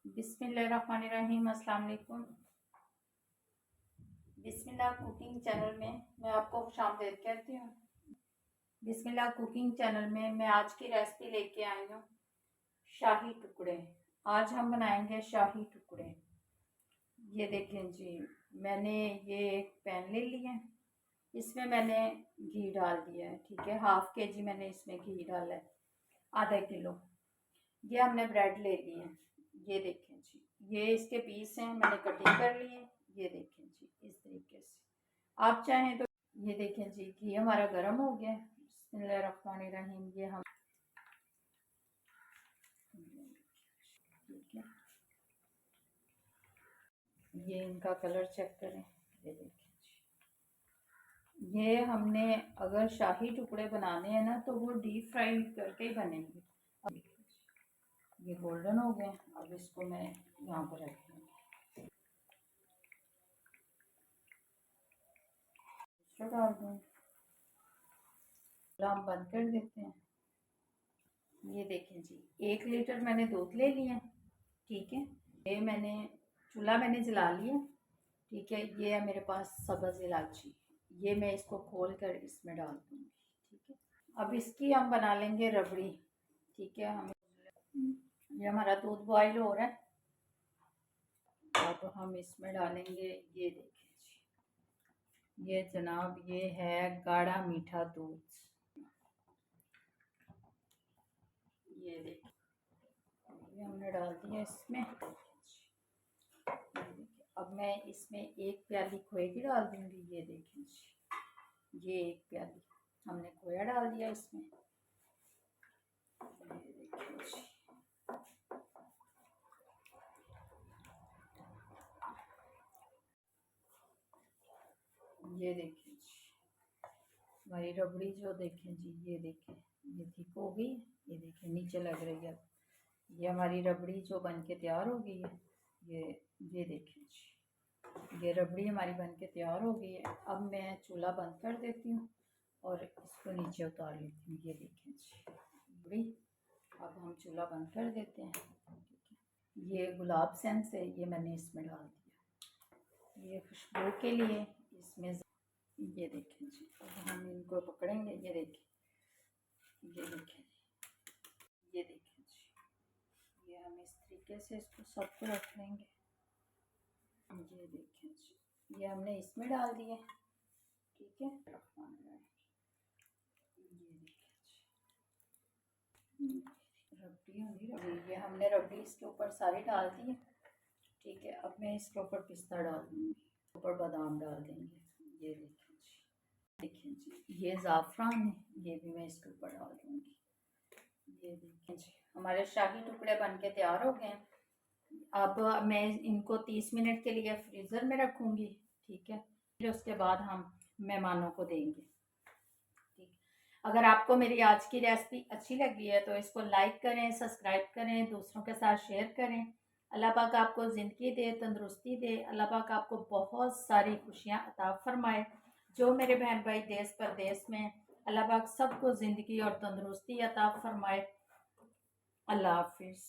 बिस्मिल्लाहिर्रहमानिर्रहीम। अस्सलाम वालेकुम। बिस्मिल्लाह कुकिंग चैनल में मैं आपको खुशामदीद कहती हूँ। बिस्मिल्लाह कुकिंग चैनल में मैं आज की रेसिपी लेके आई हूँ शाही टुकड़े। आज हम बनाएंगे शाही टुकड़े। ये देखें जी, मैंने ये एक पैन ले लिया है, इसमें मैंने घी डाल दिया है। ठीक है, हाफ के जी मैंने इसमें घी डाला है, आधा किलो। ये हमने ब्रेड ले ली है, ये देखें जी, ये इसके पीस हैं, मैंने कटिंग कर ली है। ये देखें जी, इस तरीके से आप चाहें तो। ये देखें जी, घी हमारा गर्म हो गया है। बिस्मिल्लाहिर्रहमानिर्रहीम। ये हम ठीक है, ये इनका कलर चेक करें। ये देखें जी, ये हमने अगर शाही टुकड़े बनाने हैं ना तो वो डीप फ्राई करके ही बनेंगे। अब ये गोल्डन हो गए, अब इसको मैं यहाँ पर रखती हूँ। डाल दूँ, हम बंद कर देते हैं। ये देखें जी, 1 लीटर मैंने दूध ले लिया। ठीक है, ये चूल्हा मैंने जला लिया। ठीक है, ये है मेरे पास सब्ज़ इलायची, ये मैं इसको खोल कर इसमें डाल दूँगी। ठीक है, अब इसकी हम बना लेंगे रबड़ी। ठीक है, ये हमारा दूध बॉईल हो रहा है। अब हम इसमें डालेंगे, ये देखें जी, ये जनाब ये है गाढ़ा मीठा दूध। ये देखिए, ये हमने डाल दिया इसमें। अब मैं इसमें 1 प्याली खोए की डाल दूंगी। ये देखें जी, ये 1 प्याली हमने खोया डाल दिया इसमें। ये देखें जी, ये देखें जी, हमारी रबड़ी जो देखें जी, ये देखें, ये ठीक हो गई। ये देखें नीचे लग रही है। ये हमारी रबड़ी जो बन के तैयार हो गई है। ये देखें जी, ये रबड़ी हमारी बन के तैयार हो गई है। अब मैं चूल्हा बंद कर देती हूँ और इसको नीचे उतार लेती हूँ। ये देखें जी रबड़ी, अब हम चूल्हा बंद कर देते हैं। ठीक है, ये गुलाब सेंस है, ये मैंने इसमें डाल दिया, ये खुशबू के लिए इसमें। ये देखें जी, अब हम इनको पकड़ेंगे। ये देखें, ये देखें, ये देखें जी, ये हम इस तरीके से इसको सबको रख लेंगे। ये देखें जी, ये हमने इसमें डाल दिया। ठीक है, ये देखें जी, रबड़ी होगी, ये हमने रबड़ी इसके ऊपर सारी डाल दी है। ठीक है, अब मैं इसके ऊपर पिस्ता डाल दूँगी, ऊपर बादाम डाल देंगे। ये देखें जी, देखें जी, ये ज़ाफ़रान है, ये भी मैं इसके ऊपर डाल दूँगी। ये देखें जी, हमारे शाही टुकड़े बन के तैयार हो गए हैं। अब मैं इनको 30 मिनट के लिए फ्रीज़र में रखूँगी। ठीक है, फिर उसके बाद हम मेहमानों को देंगे। ठीक, अगर आपको मेरी आज की रेसिपी अच्छी लगी है तो इसको लाइक करें, सब्सक्राइब करें, दूसरों के साथ शेयर करें। अल्लाह पाक आपको ज़िंदगी दे, तंदुरुस्ती दे। अल्लाह पाक आपको बहुत सारी खुशियाँ अता फरमाए। जो मेरे बहन भाई देश परदेश में, अल्लाह पाक सबको ज़िंदगी और तंदुरुस्ती अता फरमाए। अल्लाह हाफिज़।